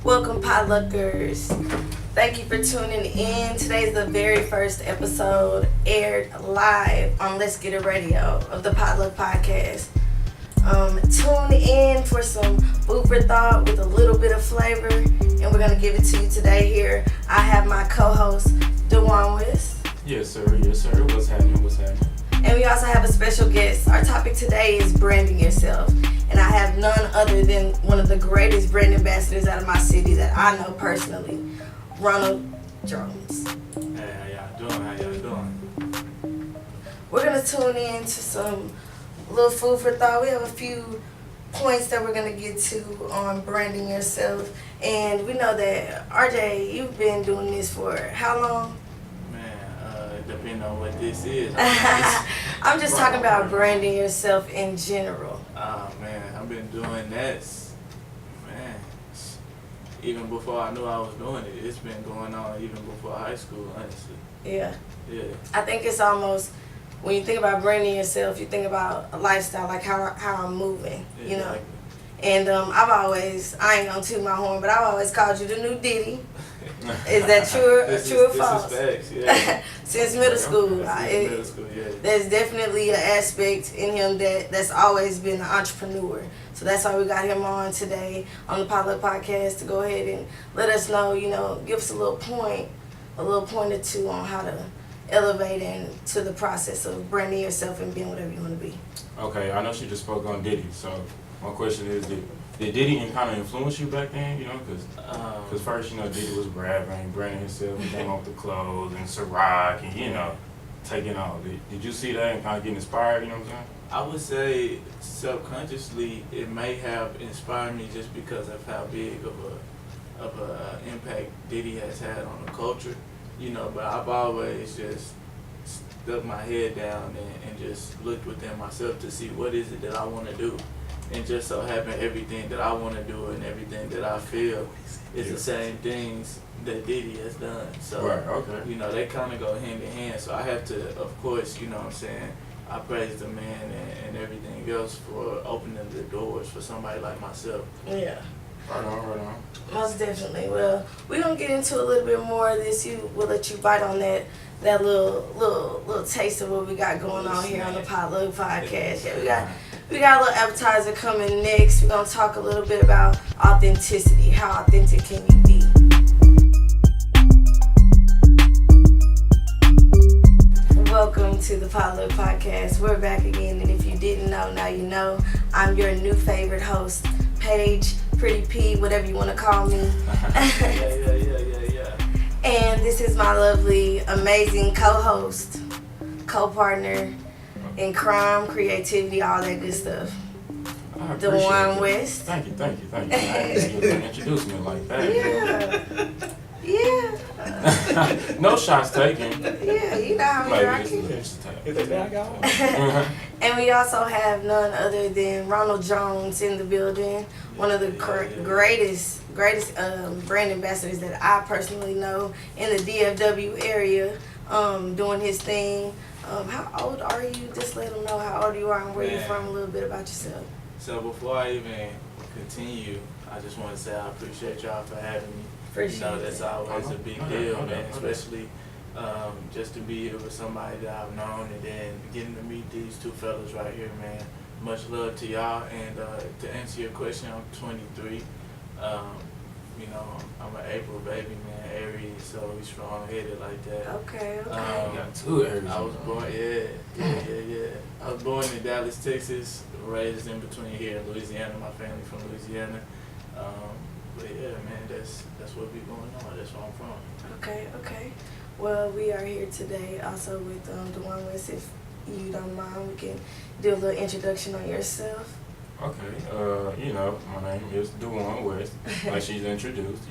Welcome, Potluckers. Thank you for tuning in. Today's the very first episode aired live on Let's Get It Radio of the Potluck Podcast. Tune in for some food for thought with a little bit of flavor, and we're going to give it to you today here. I have my co-host, DeJuan West. Yes, sir. What's happening? And we also have a special guest. Our topic today is branding yourself. And I have none other than one of the greatest brand ambassadors out of my city that I know personally, Ronald Jones. Hey, how y'all doing? We're going to tune in to some little food for thought. We have a few points that we're going to get to on branding yourself. And we know that, RJ, you've been doing this for how long? Depending on what this is. I'm just talking about branding yourself in general. Oh, man, I've been doing that, even before I knew I was doing it. It's been going on even before high school, honestly. Yeah. Yeah. I think it's almost, when you think about branding yourself, you think about a lifestyle, like how I'm moving, you know. And I ain't gonna toot my horn, but I've always called you the new Diddy. Is that true or false? This is facts, yeah. Since middle school. Middle school, yeah. There's definitely an aspect in him that's always been an entrepreneur. So that's why we got him on today on the Potluck Podcast to go ahead and let us know, give us a little point or two on how to elevate into the process of branding yourself and being whatever you want to be. Okay, I know she just spoke on Diddy, so my question is, did Diddy kind of influence you back then, because first, Diddy was branding himself, he came up with the clothes and Ciroc and, taking off. Did you see that and kind of get inspired, you know what I'm saying? I would say subconsciously it may have inspired me just because of how big of a impact Diddy has had on the culture, but I've always just stuck my head down and just looked within myself to see what is it that I want to do. And just so happen everything that I want to do and everything that I feel is the same things that Diddy has done. So, right, okay. They kind of go hand in hand. So I have to, of course, I praise the man and everything else for opening the doors for somebody like myself. Yeah. Right on. Most definitely. Well, we're going to get into a little bit more of this. We'll let you bite on that little taste of what we got going on here on the Potluck Podcast. Yeah, we got a little appetizer coming next. We're going to talk a little bit about authenticity. How authentic can you be? Welcome to the Potluck Podcast. We're back again, and if you didn't know, now you know. I'm your new favorite host, Paige, Pretty P, whatever you want to call me. Yeah. And this is my lovely, amazing co-host, co-partner in crime, creativity, all that good stuff. DeJuan West. Thank you. I didn't even introduce me like that. Yeah. No shots taken. Yeah, you know how we rock it. And we also have none other than Ronald Jones in the building, one of the greatest brand ambassadors that I personally know in the DFW area, doing his thing. How old are you? Just let them know how old you are and where you're from, a little bit about yourself. So before I even continue, I just want to say I appreciate y'all for having me. That's always a big deal, man, especially just to be here with somebody that I've known and then getting to meet these two fellas right here, man. Much love to y'all, and to answer your question, I'm 23. I'm an April baby, man, Aries, so we strong-headed like that. Okay. You got two Aries. I was born, yeah. I was born in Dallas, Texas, raised in between here and Louisiana. My family from Louisiana. But yeah, man, that's what be going on. That's where I'm from. Okay. Well, we are here today also with DeJuan West. If you don't mind, we can do a little introduction on yourself. Okay, my name is DeJuan West, like she's introduced,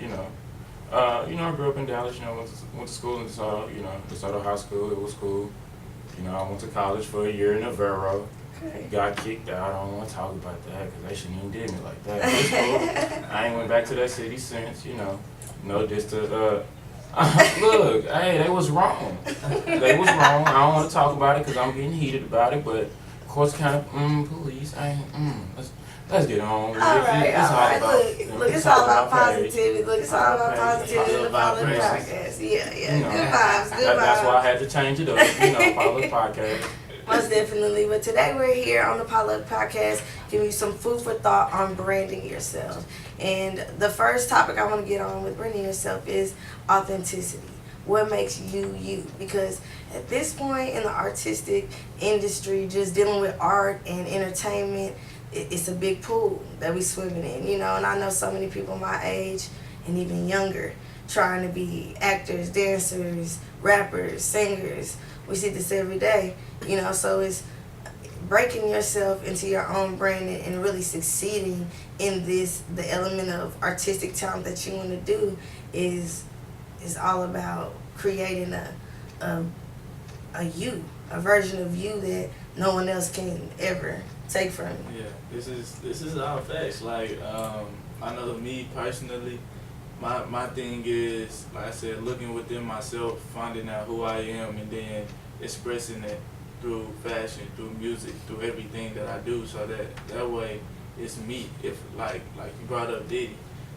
I grew up in Dallas, went to school in DeSoto High School. It was cool. I went to college for a year in Navarro. Okay. Got kicked out. I don't want to talk about that because they shouldn't even did me like that. It was cool. I ain't went back to that city since, No, just to, look, hey, they was wrong. They was wrong. I don't want to talk about it because I'm getting heated about it, but of course, kind of, police, let's get on with it. All right. Look, it's all about page. positivity. Look, it's all about positivity in the Potluck podcast. Yeah. You know, Good vibes. That's why I had to change it up. Potluck podcast. Most definitely. But today we're here on the Potluck podcast giving you some food for thought on branding yourself. And the first topic I want to get on with branding yourself is authenticity. What makes you you? Because at this point in the artistic industry, just dealing with art and entertainment, it's a big pool that we swimming in, and I know so many people my age and even younger trying to be actors, dancers, rappers, singers. We see this every day, so it's breaking yourself into your own brand and really succeeding in this. The element of artistic talent that you want to do is all about creating a you, a version of you that no one else can ever take from you. Yeah, this is all facts. Like, I know me personally, my thing is, like I said, looking within myself, finding out who I am, and then expressing it through fashion, through music, through everything that I do, so that way it's me. If like you brought up Diddy,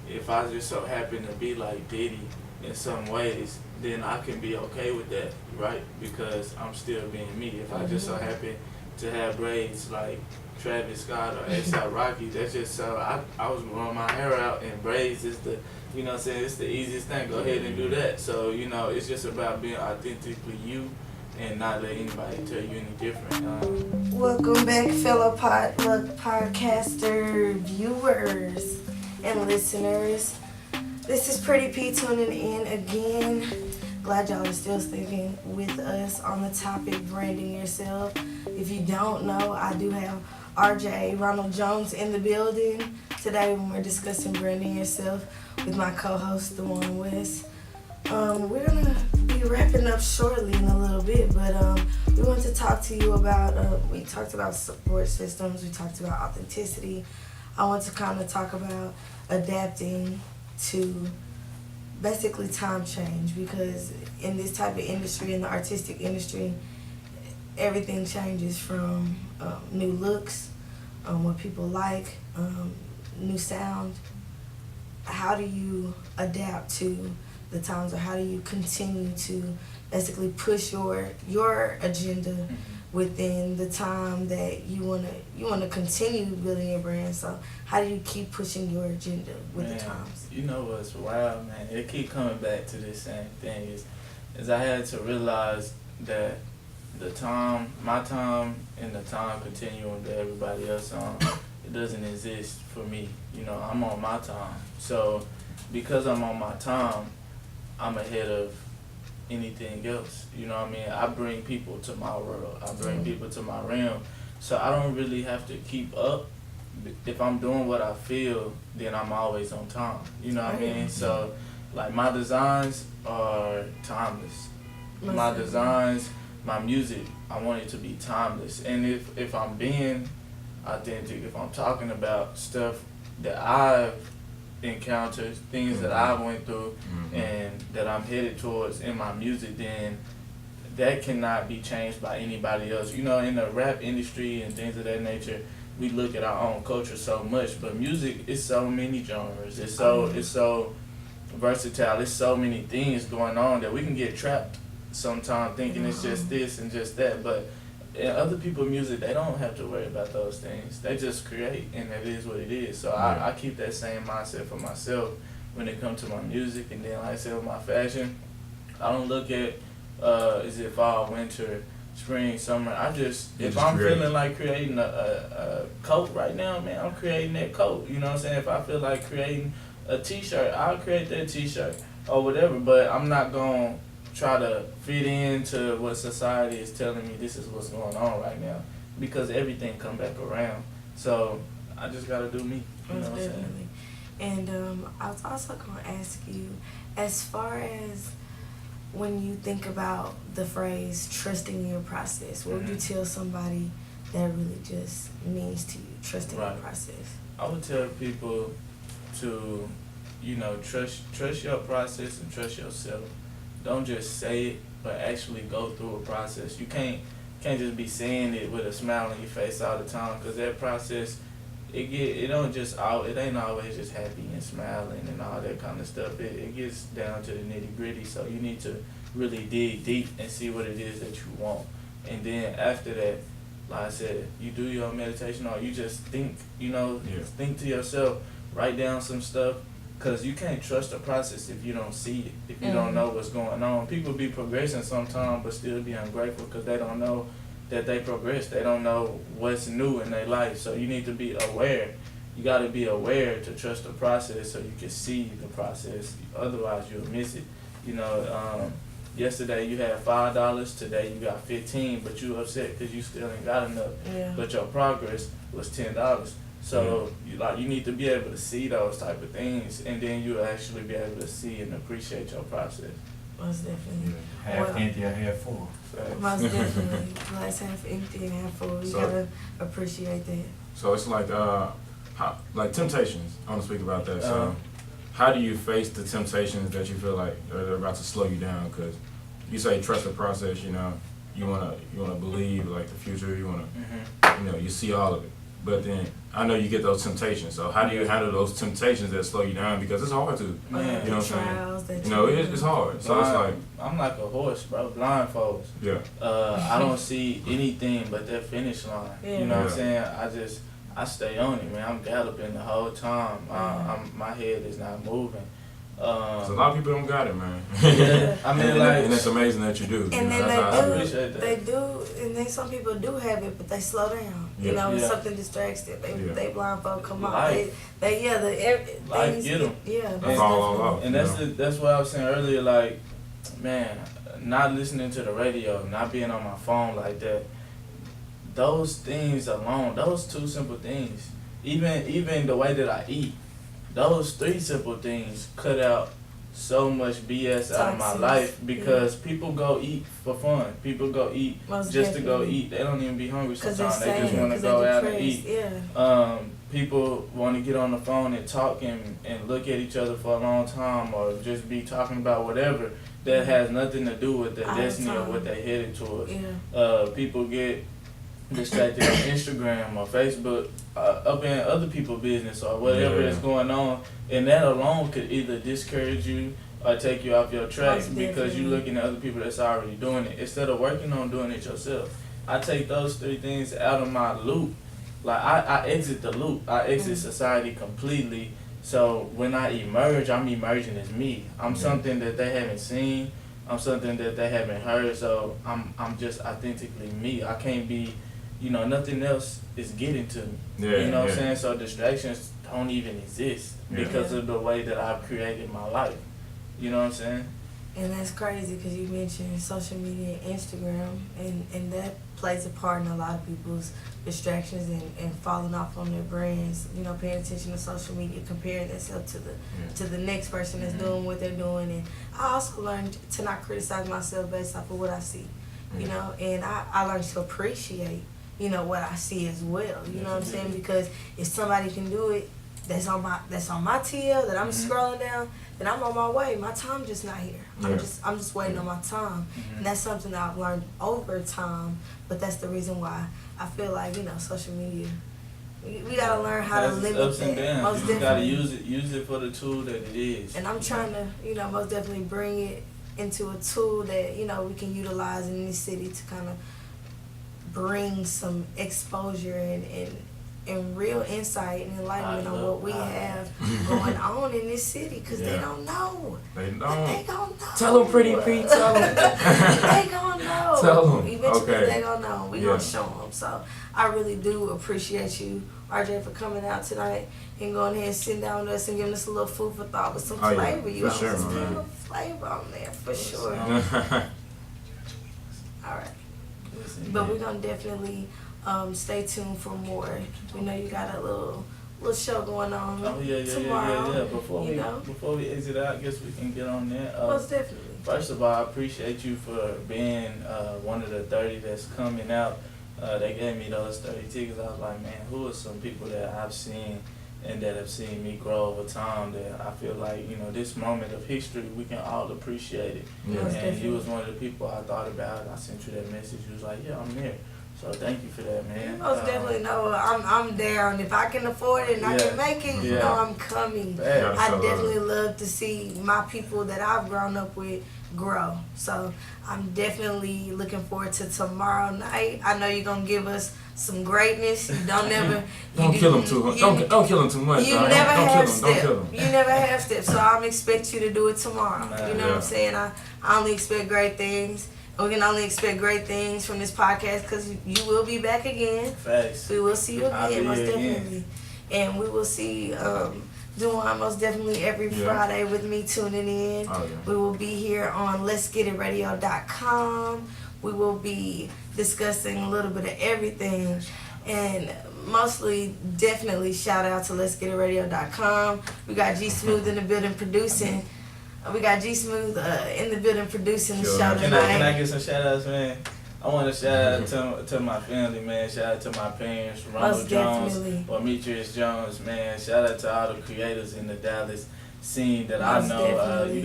if I just so happen to be like Diddy in some ways, then I can be okay with that, right? Because I'm still being me. If I just so happen to have braids like Travis Scott or A$AP Rocky, that's just so I was growing my hair out, and braids is the, it's the easiest thing. Go ahead and do that. So, it's just about being authentically you and not let anybody tell you any different. Welcome back, fellow Potluck podcaster viewers and listeners. This is Pretty P tuning in again. Glad y'all are still sticking with us on the topic branding yourself. If you don't know, I do have RJ Ronald Jones in the building today when we're discussing branding yourself with my co-host, DeJuan West. We're gonna be wrapping up shortly in a little bit, but we want to talk to you about, we talked about support systems, we talked about authenticity. I want to kind of talk about adapting to basically time change, because in this type of industry, in the artistic industry, everything changes from new looks, what people like, new sound. How do you adapt to the times, or how do you continue to basically push your agenda within the time that you wanna continue building your brand? So how do you keep pushing your agenda with the times? You know what's wild, man? It keep coming back to this same thing. Is I had to realize that my time and the time continuum that everybody else on, it doesn't exist for me. I'm on my time. So because I'm on my time, I'm ahead of anything else. I bring people to my world. I bring people to my realm. So I don't really have to keep up. If I'm doing what I feel, then I'm always on time. You know what I mean? So, like, my designs are timeless. My designs, my music, I want it to be timeless. And if I'm being authentic, if I'm talking about stuff that I've encountered, things that I went through, and that I'm headed towards in my music, then that cannot be changed by anybody else. In the rap industry and things of that nature, we look at our own culture so much, but music is so many genres. It's so versatile. It's so many things going on that we can get trapped sometimes thinking it's just this and just that. But in other people's music, they don't have to worry about those things. They just create, and that is what it is. So I keep that same mindset for myself when it comes to my music. And then, like I said, with my fashion, I don't look at is it fall, winter, spring, summer. If I'm feeling like creating a coat right now, man, I'm creating that coat. You know what I'm saying? If I feel like creating a t-shirt, I'll create that t-shirt or whatever. But I'm not going to try to fit into what society is telling me this is what's going on right now, because everything come back around. So I just got to do me. You know what I'm saying? And I was also going to ask you, as far as when you think about the phrase trusting your process, what would you tell somebody that really just means to you, trusting your process? I would tell people to, trust your process and trust yourself. Don't just say it, but actually go through a process. You can't just be saying it with a smile on your face all the time, because that process it don't just it ain't always just happy and smiling and all that kind of stuff. It gets down to the nitty gritty. So you need to really dig deep and see what it is that you want. And then after that, like I said, you do your meditation or you just think, think to yourself, write down some stuff. Because you can't trust the process if you don't see it, if you don't know what's going on. People be progressing sometimes but still be ungrateful because they don't know that they progress. They don't know what's new in their life. So you need to be aware. You got to be aware to trust the process so you can see the process. Otherwise, you'll miss it. Yesterday you had $5, today you got 15, but you upset because you still ain't got enough. Yeah. But your progress was $10. So you need to be able to see those type of things, and then you'll actually be able to see and appreciate your process. Most definitely. Half empty or half full. Most definitely. Glass half empty and half full. You gotta appreciate that. So it's like temptations. I want to speak about that. So how do you face the temptations that you feel like are about to slow you down? Because you say trust the process. You wanna believe like the future. You wanna you see all of it. But then I know you get those temptations. So how do you handle those temptations that slow you down? Because it's hard to, you know what I'm saying? It's hard. So it's like I'm like a horse, bro. Blindfolds. Yeah. I don't see anything but that finish line. Yeah. You know what I'm saying? I stay on it, man. I'm galloping the whole time. My head is not moving. Cause a lot of people don't got it, man. Yeah, I mean, and it's amazing that you do. And then I appreciate that. they do, and then some people do have it, but they slow down. Yeah. When something distracts them, they blindfold come on. Life get them. Yeah, that's all out. And that's what I was saying earlier. Like, man, not listening to the radio, not being on my phone like that. Those things alone, those two simple things, even the way that I eat. Those 3 simple things cut out so much BS out of my life because people go eat for fun. People go eat to go eat. They don't even be hungry sometimes. They just want to go out and eat. Yeah. People want to get on the phone and talk and look at each other for a long time or just be talking about whatever that has nothing to do with their destiny or what they headed towards. Yeah. People get distracted on Instagram or Facebook, up in other people's business or whatever is going on, and that alone could either discourage you or take you off your track because you're looking at other people that's already doing it instead of working on doing it yourself. I take those 3 things out of my loop. Like I exit the loop. I exit society completely. So when I emerge, I'm emerging as me. I'm something that they haven't seen. I'm something that they haven't heard. So I'm just authentically me. I can't be. Nothing else is getting to me. You know what I'm saying? So distractions don't even exist because of the way that I've created my life. You know what I'm saying? And that's crazy because you mentioned social media and Instagram, and that plays a part in a lot of people's distractions and falling off on their brands, paying attention to social media, comparing themselves to the next person that's doing what they're doing. And I also learned to not criticize myself based off of what I see, and I learned to appreciate what I see as well. You know what I'm saying? Because if somebody can do it, that's on my TL that I'm scrolling down, then I'm on my way. My time just not here. I'm just waiting on my time. And that's something that I've learned over time. But that's the reason why I feel like, social media, we gotta learn how to limit ups and that. downs. Most You gotta definitely. use it for the tool that it is. And I'm trying to, most definitely bring it into a tool that, we can utilize in this city to kind of bring some exposure and real insight and enlightenment on what we have going on in this city, because they don't know. They don't. They gonna know. Tell them, Pretty Pete. Tell them. They gonna know. Tell them. Eventually they gonna know. We gonna show them. So I really do appreciate you, RJ, for coming out tonight and going ahead and sitting down with us and giving us a little food for thought with some flavor. You for sure, always put a man. little flavor on there for sure. All right. But we're gonna definitely stay tuned for more. We know you got a little show going on tomorrow. Yeah. Before we exit out, I guess we can get on there. Most definitely. First of all, I appreciate you for being one of the 30 that's coming out. They gave me those 30 tickets. I was like, man, who are some people that I've seen and that have seen me grow over time that I feel like, this moment of history, we can all appreciate it. Yeah. And you was one of the people I thought about. I sent you that message. You was like, yeah, I'm there. So thank you for that, man. Most definitely know I'm down. If I can afford it and I can make it, you know I'm coming. I definitely love to see my people that I've grown up with grow. So I'm definitely looking forward to tomorrow night. I know you're gonna give us some greatness. You don't never don't kill them too much. Don't kill them too much. You never have step. You never have step. So I'm expect you to do it tomorrow. You know what I'm saying? I only expect great things. We can only expect great things from this podcast because you will be back again. Facts. We will see you again, most definitely. And we will see Duan most definitely every Friday with me tuning in. Oh, yeah. We will be here on letsgetitradio.com. We will be discussing a little bit of everything. And mostly, definitely shout out to letsgetitradio.com. We got G Smooth in the building producing. We got G Smooth in the building producing the show tonight. Can I get some shout outs, man? I want to shout out to my family, man. Shout out to my parents, Ronald Jones, Demetrius Jones, man. Shout out to all the creators in the Dallas scene that I know. You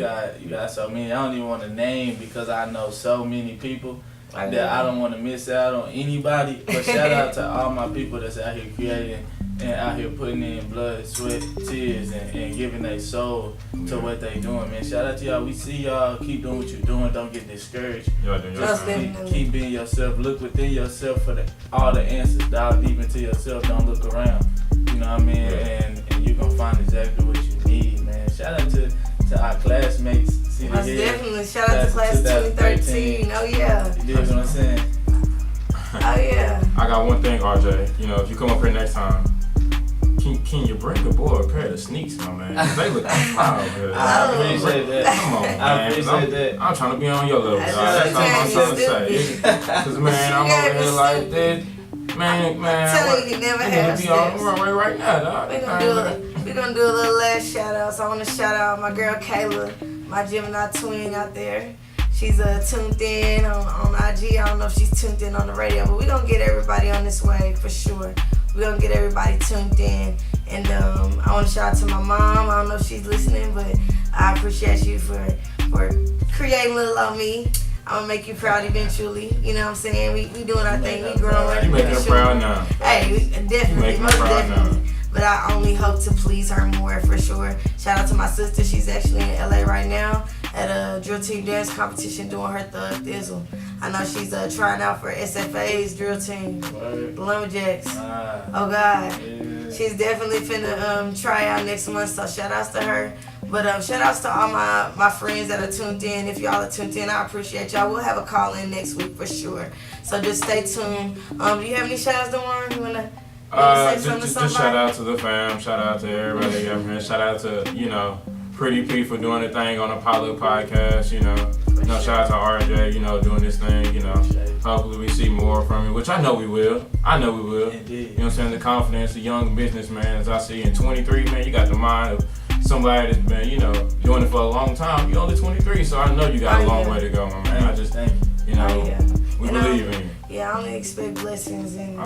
got so many. I don't even want to name because I know so many people that I don't want to miss out on anybody. But shout out to all my people that's out here creating and out here putting in blood, sweat, tears, and giving their soul to what they doing, man. Shout out to y'all. We see y'all. Keep doing what you're doing. Don't get discouraged. Keep being yourself. Look within yourself for all the answers. Dive deep into yourself. Don't look around. You know what I mean? And you're going to find exactly what you need, man. Shout out to our classmates. Most definitely. Shout out to class 2013. Oh, yeah. You dig what I'm saying? Oh, yeah. I got one thing, RJ. You know, if you come up here next time, can you bring the boy a pair of sneaks, my man? They look fine. I appreciate that. Come on, man. I appreciate that. I'm trying to be on your level, guys. That's all I'm trying to say. Because, man, I'm over here like that. Man. I'm telling you, he never has be on the runway right now, dog. We're going to do a little last shout out. So I want to shout out my girl Kayla, my Gemini twin out there. She's tuned in on IG. I don't know if she's tuned in on the radio, but we're going to get everybody on this way for sure. We're going to get everybody tuned in. And I want to shout out to my mom. I don't know if she's listening, but I appreciate you for creating little on me. I'm going to make you proud eventually. You know what I'm saying? We doing our thing. We growing. You making her proud now. Hey, definitely. Most definitely. But I only hope to please her more for sure. Shout out to my sister. She's actually in LA right now at a drill team dance competition doing her thug thizzle. I know she's trying out for SFA's drill team, the Lumberjacks. Oh God, she's definitely finna try out next month. So shout outs to her. But shout outs to all my friends that are tuned in. If y'all are tuned in, I appreciate y'all. We'll have a call in next week for sure. So just stay tuned. Do you have any shout outs, Dawan? You wanna? Just shout out to the fam, shout out to everybody, shout out to, Pretty P for doing the thing on the Potluck podcast, shout out to RJ, doing this thing, hopefully we see more from it, which I know we will, Indeed. You know what I'm saying, the confidence, the young businessman, as I see in 23, man, you got the mind of somebody that's been, doing it for a long time. You only 23, so I know you got a long way to go, my man. I just think, we believe in you. Yeah, I only expect blessings and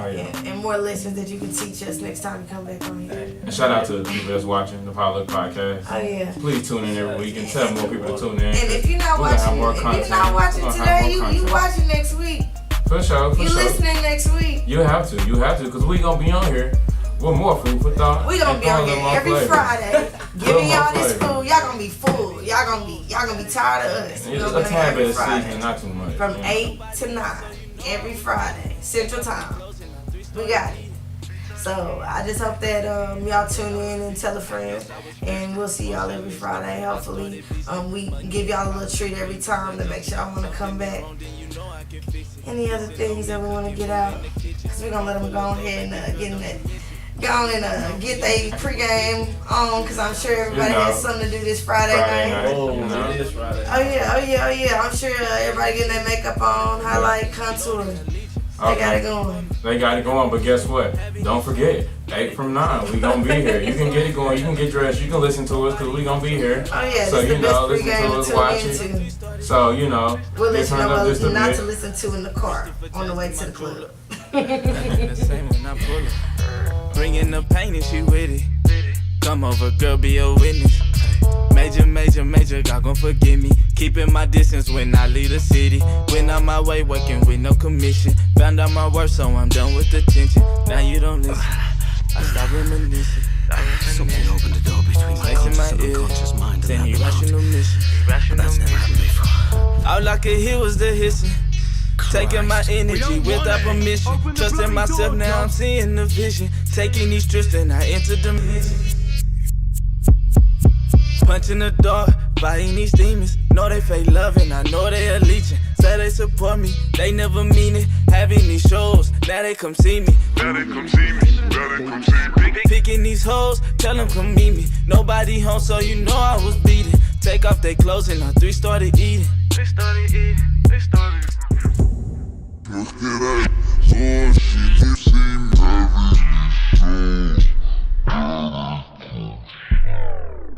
more lessons that you can teach us next time you come back on here. And shout out to the people that's watching the Potluck podcast. Oh yeah. Please tune in every week and tell more people to tune in. And if you're not watching today, you watching next week. For sure. You listening next week. You have to, because we gonna be on here with more food for thought. We gonna be on here every Friday, giving y'all this food. Y'all gonna be full. Y'all gonna be tired of us. It's a tad bit of seasoning, not too much. From 8 to 9 every Friday, Central Time. We got it. So I just hope that y'all tune in and tell a friend, and we'll see y'all every Friday. Hopefully, we give y'all a little treat every time to make sure y'all want to come back. Any other things that we want to get out? Because we're gonna let them go ahead and get in that. Go on and get their pregame on, because I'm sure everybody has something to do this Friday night. It is Friday. Oh yeah. I'm sure everybody getting their makeup on, highlight, contour. They got it going. They got it going, but guess what? Don't forget, 8 from 9, we gonna be here. You can get it going, you can get dressed, you can listen to us, because we gonna be here. Oh yeah, so listen to us, watch it. So, we'll let you know what not to listen to in the car on the way to the club. Bringing the pain and shit with it. Come over, girl, be a witness. Major, God gon' forgive me. Keeping my distance when I leave the city. Went on my way, working with no commission. Found out my worth, so I'm done with the tension. Now you don't listen, I stop reminiscing. Something opened the door between my conscious and unconscious mind and that irrational mission. But that's never happened before. All I could hear was the hissing. Taking my energy without permission. Trusting myself, now I'm seeing the vision. Taking these trips, then I enter the mission. Punching the door, fighting these demons. Know they fake loving, I know they are leeching. Say they support me, they never mean it. Having these shows, now they come see me. Picking these hoes, tell them come meet me. Nobody home, so you know I was beating. Take off they clothes and our three started eating. They started. Look at that bullshit.